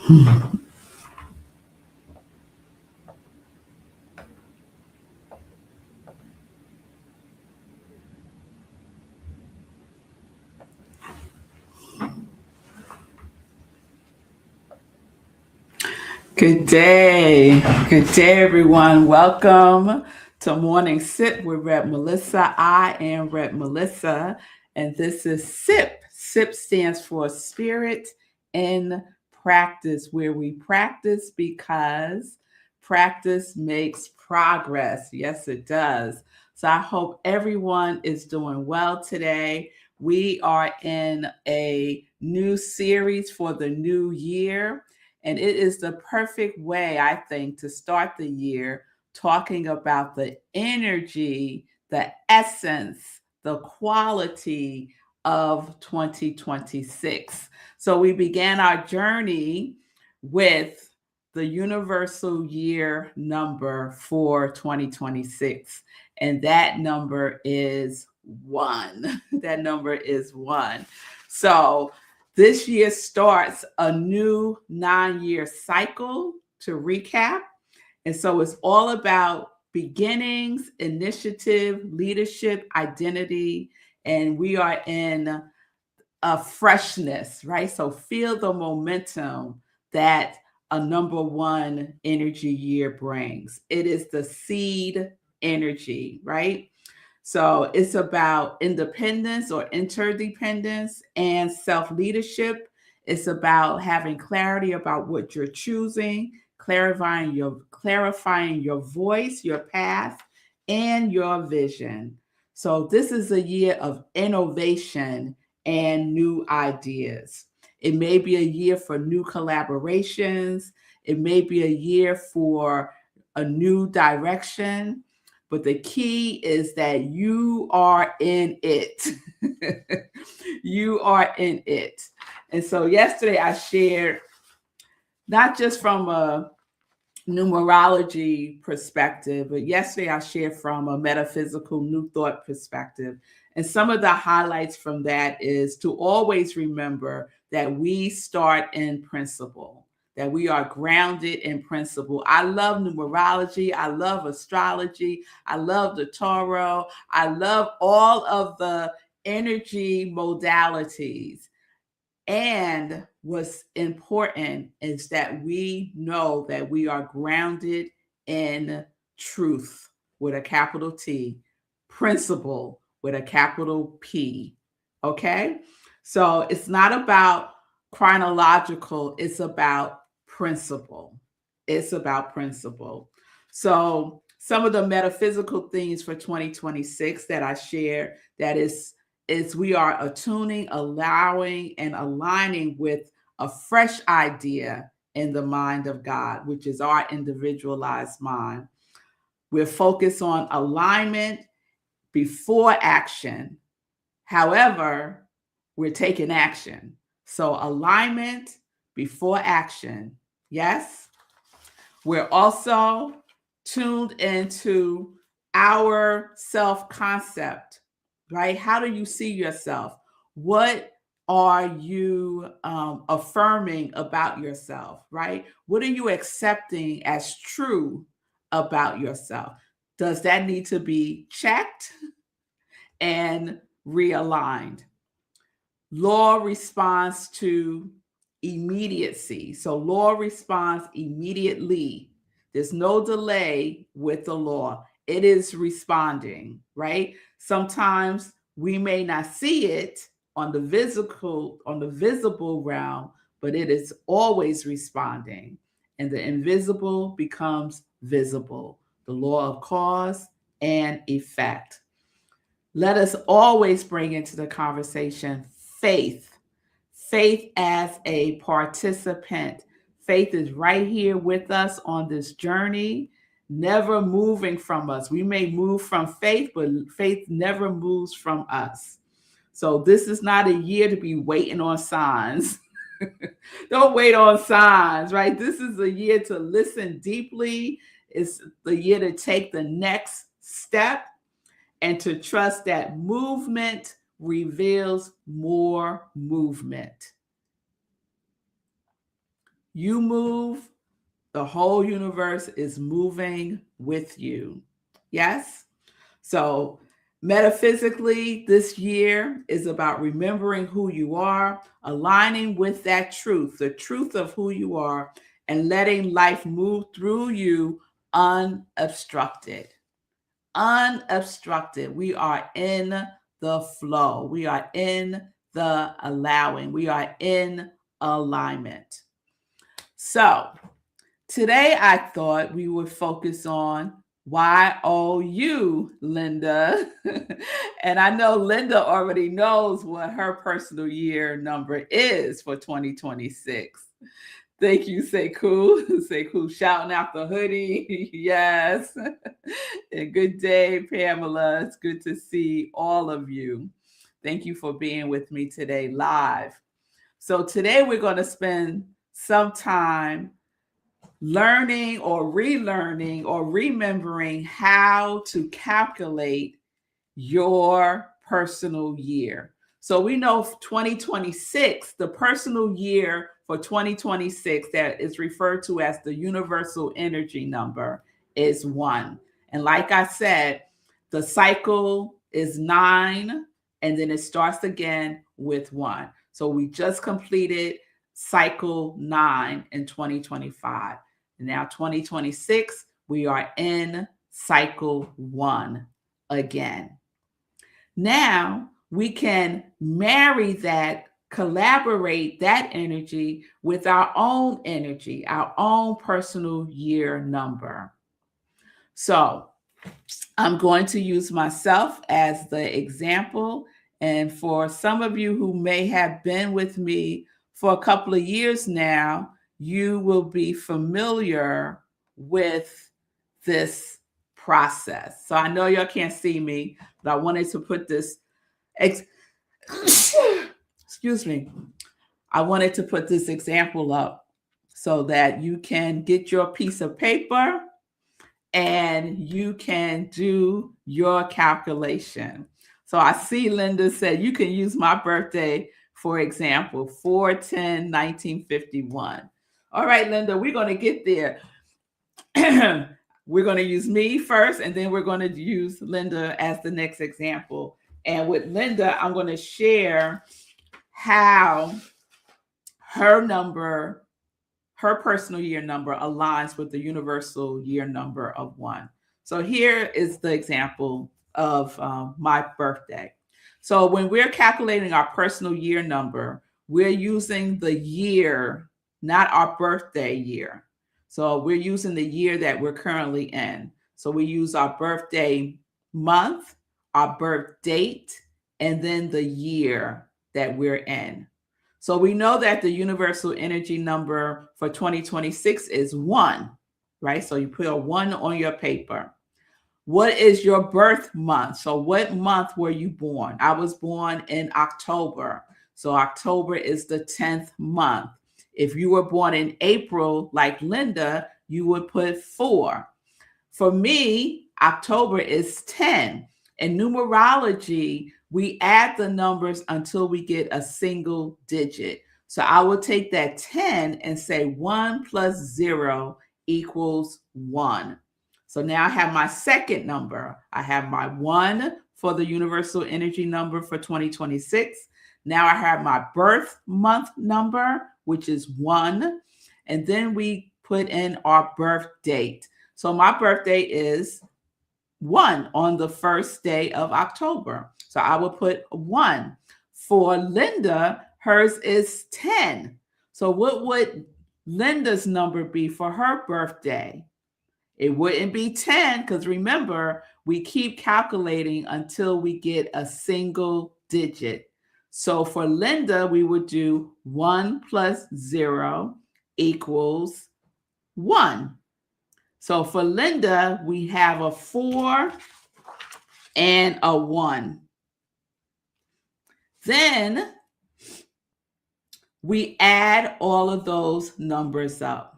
Good day. Good day, everyone. Welcome to Morning Sip with Rep Melissa. I am Rep Melissa, and this is SIP. SIP stands for Spirit in Practice, where we practice because practice makes progress. Yes, it does. So I hope everyone is doing well today. We are in a new series for the new year. And it is the perfect way, I think, to start the year talking about the energy, the essence, the quality of 2026. So we began our journey with the universal year number for 2026. And that number is 1. That number is 1. So this year starts a new 9-year cycle to recap. And so it's all about beginnings, initiative, leadership, identity, and we are in a freshness, right? So feel the momentum that a number 1 energy year brings. It is the seed energy, right? So it's about independence or interdependence and self-leadership. It's about having clarity about what you're choosing, clarifying your voice, your path, and your vision. So this is a year of innovation and new ideas. It may be a year for new collaborations. It may be a year for a new direction. But the key is that you are in it. You are in it. And so yesterday I shared, not just from a numerology perspective, but yesterday I shared from a metaphysical new thought perspective. And some of the highlights from that is to always remember that we start in principle, that we are grounded in principle. I love numerology. I love astrology. I love the tarot. I love all of the energy modalities. And what's important is that we know that we are grounded in truth with a capital T, principle with a capital P. Okay? So it's not about chronological, it's about principle. It's about principle. So some of the metaphysical themes for 2026 that I share, that is we are attuning, allowing, and aligning with a fresh idea in the mind of God, which is our individualized mind. We're focused on alignment before action. However, we're taking action. So alignment before action. Yes. We're also tuned into our self-concept, right? How do you see yourself? What are you affirming about yourself, right? What are you accepting as true about yourself? Does that need to be checked and realigned? Law responds to immediacy. So law responds immediately. There's no delay with the law. It is responding, right? Sometimes we may not see it on the visible realm, but it is always responding. And the invisible becomes visible. The law of cause and effect. Let us always bring into the conversation faith. Faith as a participant. Faith is right here with us on this journey, never moving from us. We may move from faith, but faith never moves from us. So this is not a year to be waiting on signs. Don't wait on signs, right? This is a year to listen deeply. It's the year to take the next step and to trust that movement reveals more movement. You move, the whole universe is moving with you. Yes? So, metaphysically, this year is about remembering who you are, aligning with that truth, the truth of who you are, and letting life move through you unobstructed. Unobstructed. We are in the flow. We are in the allowing. We are in alignment. So, today I thought we would focus on YOU, Linda. And I know Linda already knows what her personal year number is for 2026. Thank you, Sekou. Sekou shouting out the hoodie. Yes. And good day, Pamela. It's good to see all of you. Thank you for being with me today live. So today we're going to spend some time learning or relearning or remembering how to calculate your personal year. So we know 2026, the personal year for 2026 that is referred to as the universal energy number is 1. And like I said, the cycle is 9 and then it starts again with 1. So we just completed cycle 9 in 2025. And now 2026, we are in cycle 1 again. Now we can marry that, collaborate that energy with our own energy, our own personal year number. So I'm going to use myself as the example. And for some of you who may have been with me for a couple of years now, you will be familiar with this process. So I know y'all can't see me, but I wanted to put this, excuse me, I wanted to put this example up so that you can get your piece of paper and you can do your calculation. So I see Linda said you can use my birthday, for example, 4/10/1951. All right, Linda, we're going to get there. We're going to use me first, and then we're going to use Linda as the next example. And with Linda, I'm going to share how her number, her personal year number aligns with the universal year number of 1. So here is the example of my birthday. So when we're calculating our personal year number, we're using the year, not our birthday year. So we're using the year that we're currently in. So we use our birthday month, our birth date, and then the year that we're in. So we know that the universal energy number for 2026 is 1, right? So you put a 1 on your paper. What is your birth month? So what month were you born? I was born in October. So October is the 10th month. If you were born in April, like Linda, you would put 4. For me, October is 10. In numerology, we add the numbers until we get a single digit. So I will take that 10 and say 1 plus 0 equals 1. So now I have my second number. I have my 1 for the universal energy number for 2026. Now I have my birth month number, which is 1. And then we put in our birth date. So my birthday is 1 on the first day of October. So I will put 1. For Linda, hers is 10. So what would Linda's number be for her birthday? It wouldn't be 10 because remember, we keep calculating until we get a single digit. So for Linda, we would do 1 plus 0 equals 1. So for Linda, we have a 4 and a 1. Then we add all of those numbers up.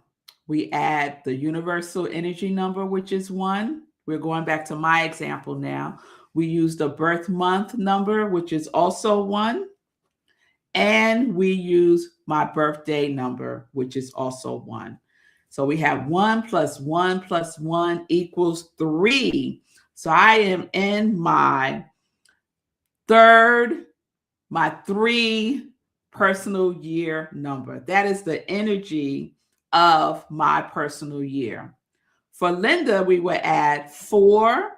We add the universal energy number, which is 1. We're going back to my example now. We use the birth month number, which is also 1. and we use my birthday number, which is also 1. So we have 1 plus 1 plus 1 equals 3. So I am in my 3 personal year number. That is the energy of my personal year. For Linda, we would add 4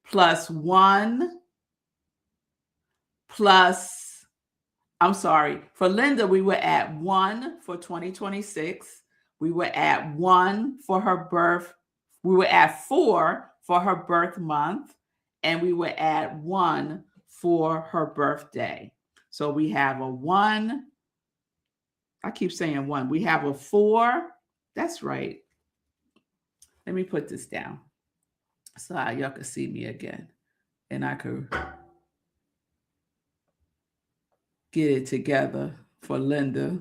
plus 1 plus, I'm sorry, for Linda, we would add 1 for 2026. We would add 1 for her birth. We would add 4 for her birth month. And we would add 1 for her birthday. So we have a 1. I keep saying 1. We have a 4. That's right. Let me put this down so y'all can see me again. And I could get it together for Linda.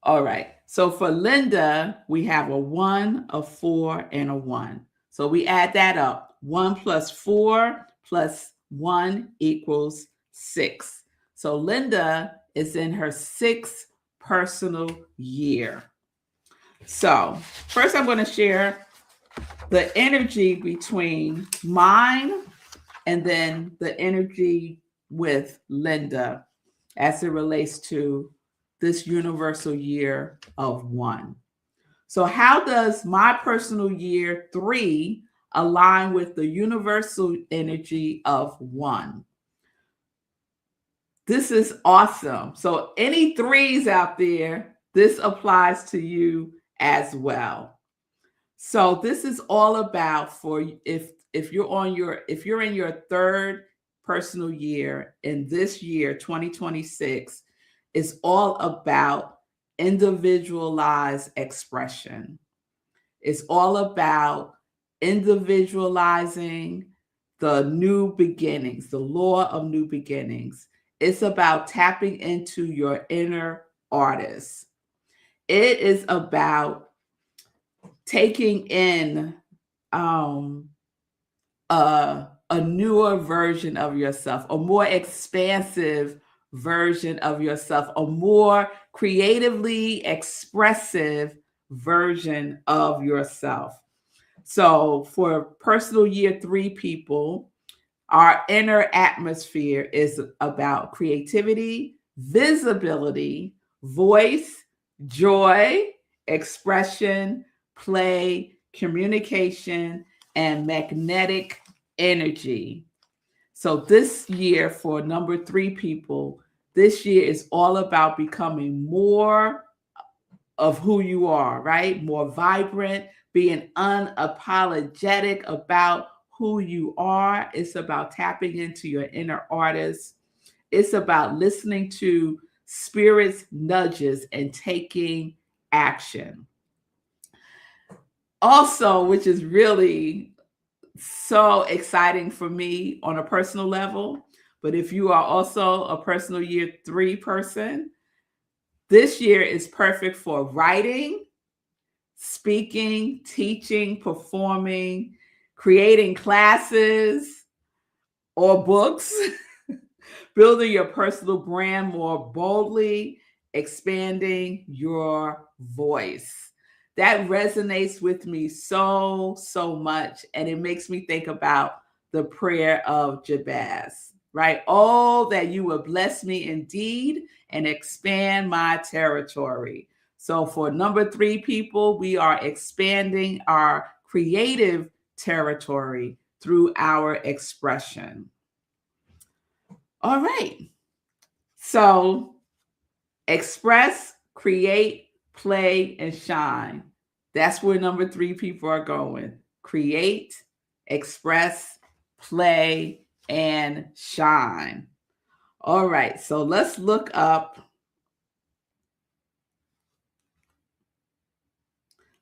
All right. So for Linda, we have a 1, a 4, and a 1. So we add that up. 1 plus 4 plus 1 equals 6. So Linda is in her 6th personal year. So first I'm going to share the energy between mine and then the energy with Linda as it relates to this universal year of 1. So how does my personal year 3 align with the universal energy of 1? This is awesome. So any 3s out there, this applies to you as well. So this is all about for if you're in your 3rd personal year, in this year 2026 is all about individualized expression. It's all about individualizing the new beginnings, the law of new beginnings. It's about tapping into your inner artist. It is about taking in a newer version of yourself, a more expansive version of yourself, a more creatively expressive version of yourself. So for personal year 3 people, our inner atmosphere is about creativity, visibility, voice, joy, expression, play, communication, and magnetic energy. So this year for number 3 people, this year is all about becoming more of who you are, right? More vibrant, being unapologetic about who you are. It's about tapping into your inner artist. It's about listening to spirit's nudges and taking action. Also, which is really so exciting for me on a personal level, but if you are also a personal year 3 person, this year is perfect for writing, speaking, teaching, performing, creating classes or books, building your personal brand more boldly, expanding your voice. That resonates with me so much. And it makes me think about the prayer of Jabez, right? Oh, that you would bless me indeed and expand my territory. So for number 3 people, we are expanding our creative territory through our expression. All right. So express, create, play, and shine. That's where number 3 people are going. Create, express, play, and shine. All right. So let's look up.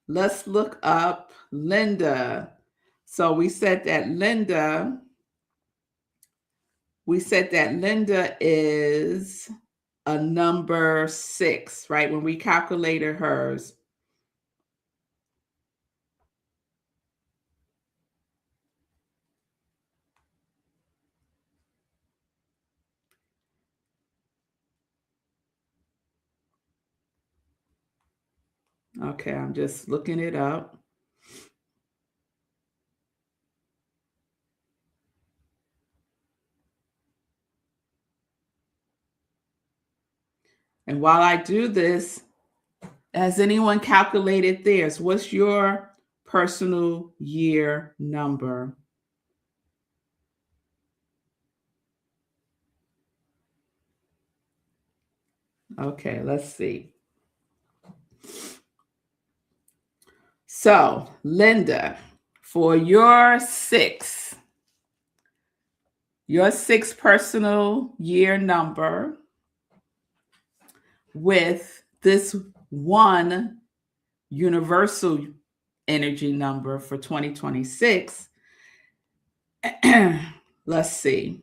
Let's look up Linda. So we said that Linda is a number 6, right? When we calculated hers. Okay, I'm just looking it up. And while I do this, has anyone calculated theirs? What's your personal year number? Okay, let's see. So, Linda, for your six personal year number with this one universal energy number for 2026, let's see.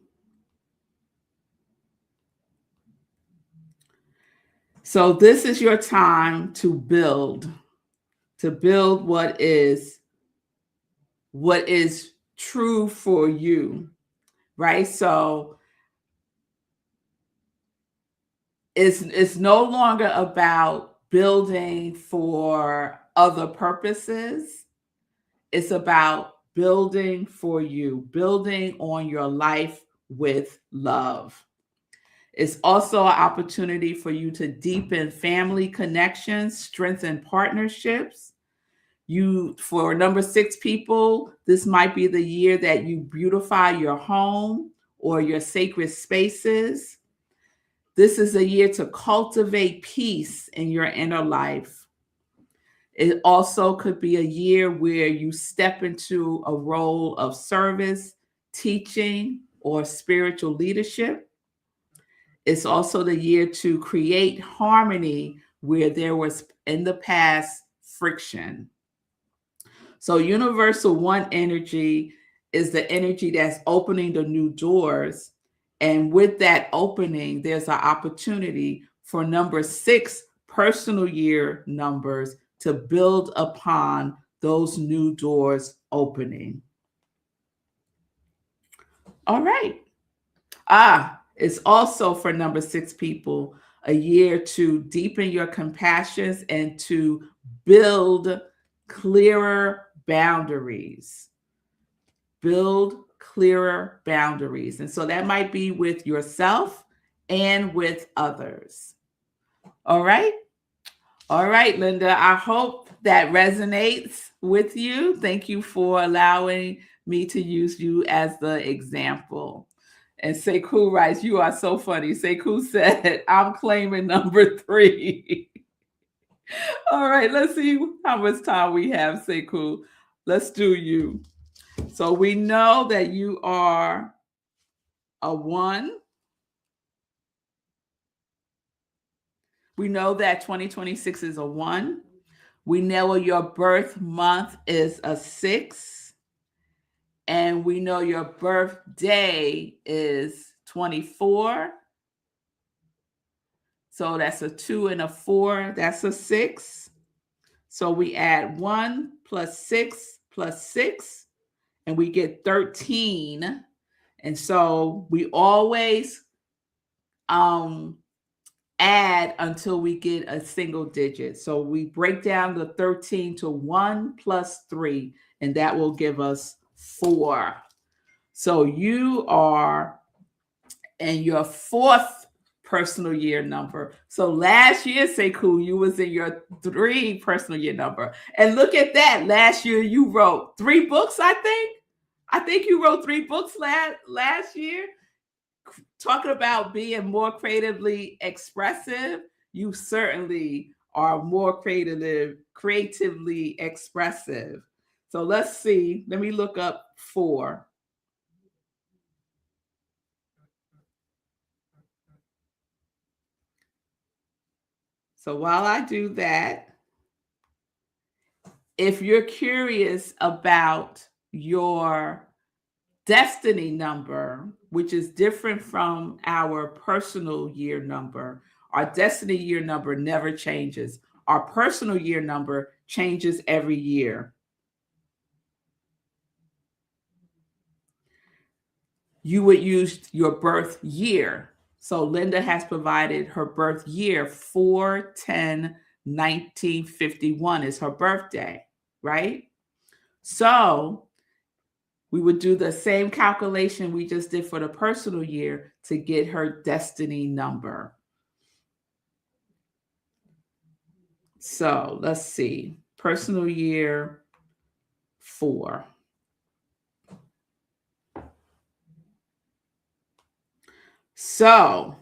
So this is your time to build what is true for you, right? So it's no longer about building for other purposes. It's about building for you, building on your life with love. It's also an opportunity for you to deepen family connections, strengthen partnerships. For number 6 people, this might be the year that you beautify your home or your sacred spaces. This is a year to cultivate peace in your inner life. It also could be a year where you step into a role of service, teaching, or spiritual leadership. It's also the year to create harmony where there was in the past friction. So, Universal One energy is the energy that's opening the new doors. And with that opening, there's an opportunity for number 6 personal year numbers to build upon those new doors opening. All right. It's also for number 6 people a year to deepen your compassions and to build clearer boundaries. Build clearer boundaries. And so that might be with yourself and with others. All right. All right, Linda. I hope that resonates with you. Thank you for allowing me to use you as the example. And Sekou writes, "You are so funny." Sekou said, "I'm claiming number 3." All right, let's see how much time we have, Sekou. Let's do you. So we know that you are a 1. We know that 2026 is a 1. We know your birth month is a 6. And we know your birthday is 24. So that's a 2 and a 4. That's a 6. So we add 1 plus 6 plus 6, and we get 13. And so we always add until we get a single digit. So we break down the 13 to 1 plus 3, and that will give us 4. So you are in your 4th personal year number. So last year, Sekou, you was in your 3 personal year number. And look at that. Last year you wrote 3 books, I think. I think you wrote 3 books last year. Talking about being more creatively expressive, you certainly are more creatively expressive. So let's see. Let me look up 4. So while I do that, if you're curious about your destiny number, which is different from our personal year number, our destiny year number never changes. Our personal year number changes every year. You would use your birth year. So Linda has provided her birth year 4, 10, 1951 is her birthday, right? So we would do the same calculation we just did for the personal year to get her destiny number. So let's see, personal year 4. So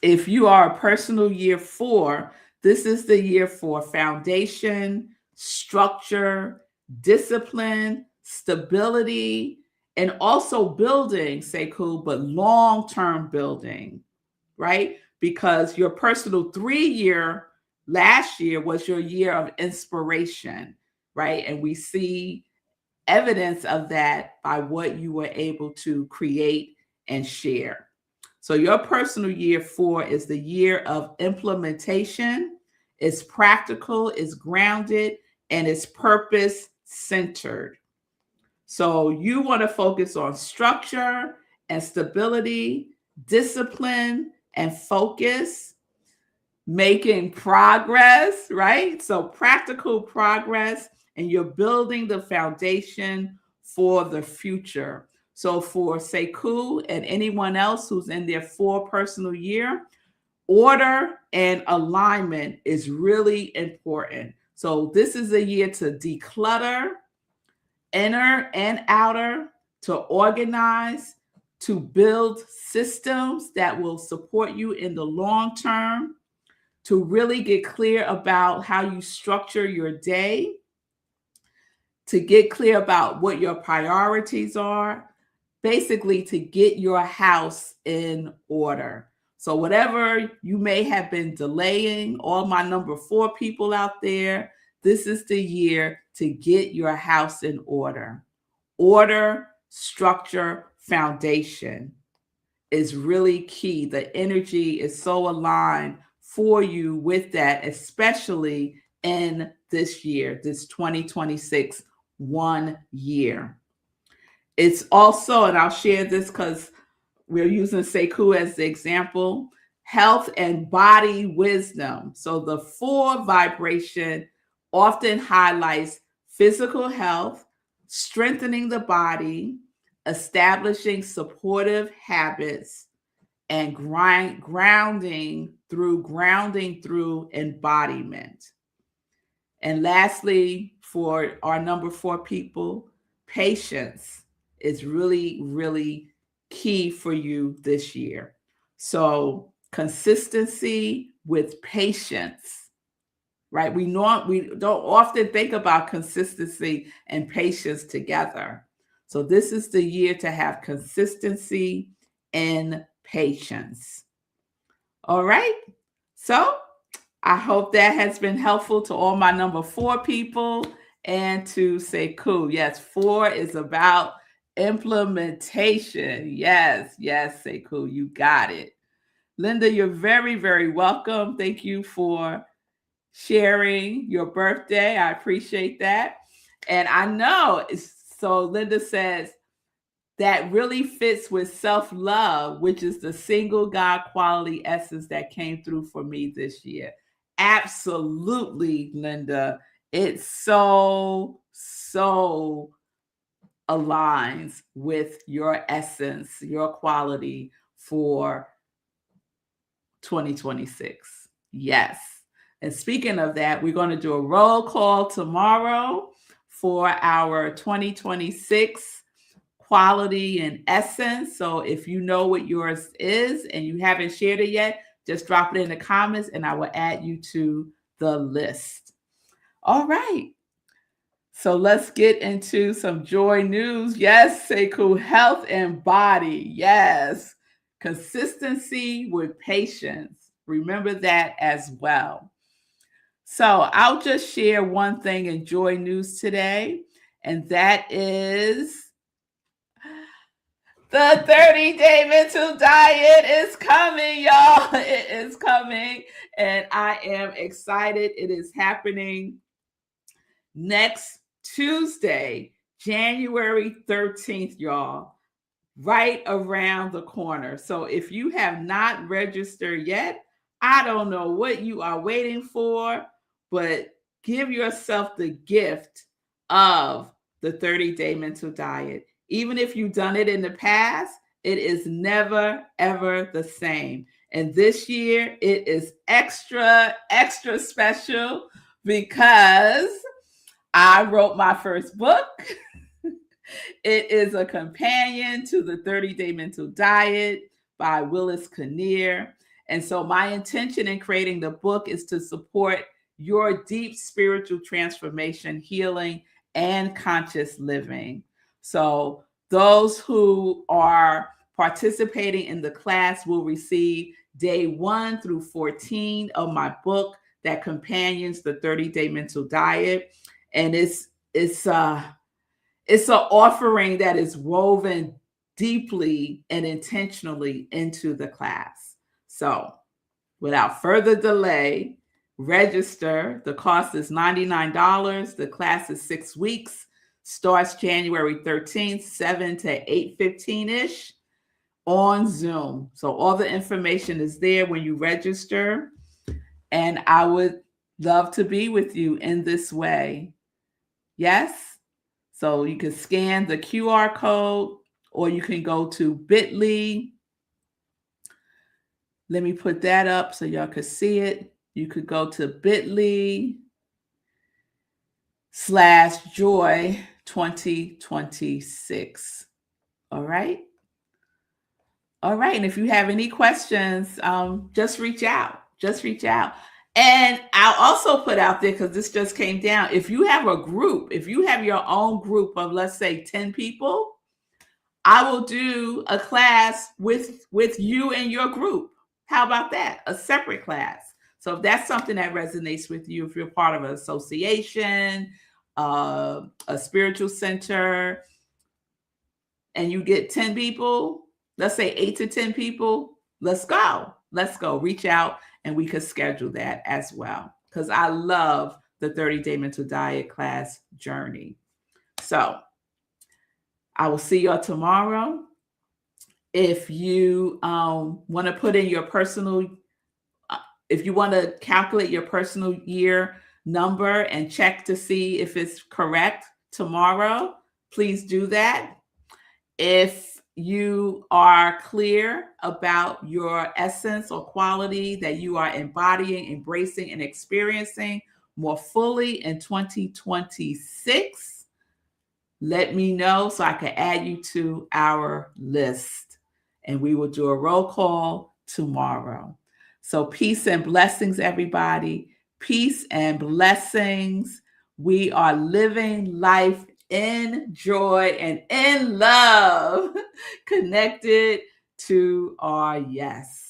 if you are a personal year 4, this is the year for foundation, structure, discipline, stability, and also building, Sekou, but long-term building, right? Because your personal 3-year last year was your year of inspiration, right? And we see evidence of that by what you were able to create and share. So your personal year 4 is the year of implementation. It's practical, it's grounded, and it's purpose centered. So you want to focus on structure and stability, discipline and focus, making progress, right? So practical progress, and you're building the foundation for the future. So for Sekou and anyone else who's in their 4 personal year, order and alignment is really important. So this is a year to declutter, inner and outer, to organize, to build systems that will support you in the long term, to really get clear about how you structure your day, to get clear about what your priorities are, basically to get your house in order. So whatever you may have been delaying, all my number 4 people out there, this is the year to get your house in order. Order, structure, foundation is really key. The energy is so aligned for you with that, especially in this year, this 2026 1 year. It's also, and I'll share this because we're using Sekou as the example, health and body wisdom. So the 4 vibration often highlights physical health, strengthening the body, establishing supportive habits, and grounding through embodiment. And lastly, for our number 4 people, patience is really, really key for you this year. So consistency with patience, right? We don't often think about consistency and patience together. So this is the year to have consistency and patience. All right. So I hope that has been helpful to all my number 4 people and to Sekou. Yes, 4 is about implementation. Yes, Sekou, you got it. Linda, you're very, very welcome. Thank you for sharing your birthday. I appreciate that. And I know, so Linda says, that really fits with self-love, which is the single God quality essence that came through for me this year. Absolutely, Linda. It so aligns with your essence, your quality for 2026. Yes. And speaking of that, we're going to do a roll call tomorrow for our 2026 quality and essence. So if you know what yours is and you haven't shared it yet, just drop it in the comments and I will add you to the list. All right. So let's get into some joy news. Yes, Sekou, health and body. Yes. Consistency with patience. Remember that as well. So I'll just share one thing in joy news today, and that is the 30-day mental diet is coming, y'all. It is coming, and I am excited. It is happening next Tuesday, January 13th, y'all, right around the corner. So if you have not registered yet, I don't know what you are waiting for. but give yourself the gift of the 30-day mental diet. Even if you've done it in the past, it is never, ever the same. And this year, it is extra, extra special because I wrote my first book. It is a companion to the 30-day mental diet by Willis Kinnear. And so my intention in creating the book is to support your deep spiritual transformation, healing, and conscious living. So those who are participating in the class will receive day 1 through 14 of my book that companions the 30-day mental diet. And it's an offering that is woven deeply and intentionally into the class. So without further delay, register. The cost is $99. The class is 6 weeks, starts January 13th, 7 to 8:15-ish on Zoom. So all the information is there when you register. And I would love to be with you in this way. Yes? So you can scan the QR code, or you can go to bit.ly. Let me put that up so y'all could see it. You could go to bit.ly/joy 2026. All right. All right. And if you have any questions, just reach out. Just reach out. And I'll also put out there, because this just came down, if you have a group, if you have your own group of, let's say, 10 people, I will do a class with you and your group. How about that? A separate class. So if that's something that resonates with you, if you're part of an association, a spiritual center, and you get 10 people, let's say 8 to 10 people, let's go. Let's go. Reach out and we could schedule that as well, because I love the 30-day mental diet class journey. So I will see y'all tomorrow. If you want to put in your personal, if you want to calculate your personal year number and check to see if it's correct tomorrow, please do that. If you are clear about your essence or quality that you are embodying, embracing, and experiencing more fully in 2026, let me know so I can add you to our list. And we will do a roll call tomorrow. So peace and blessings, everybody. Peace and blessings. We are living life in joy and in love, connected to our yes.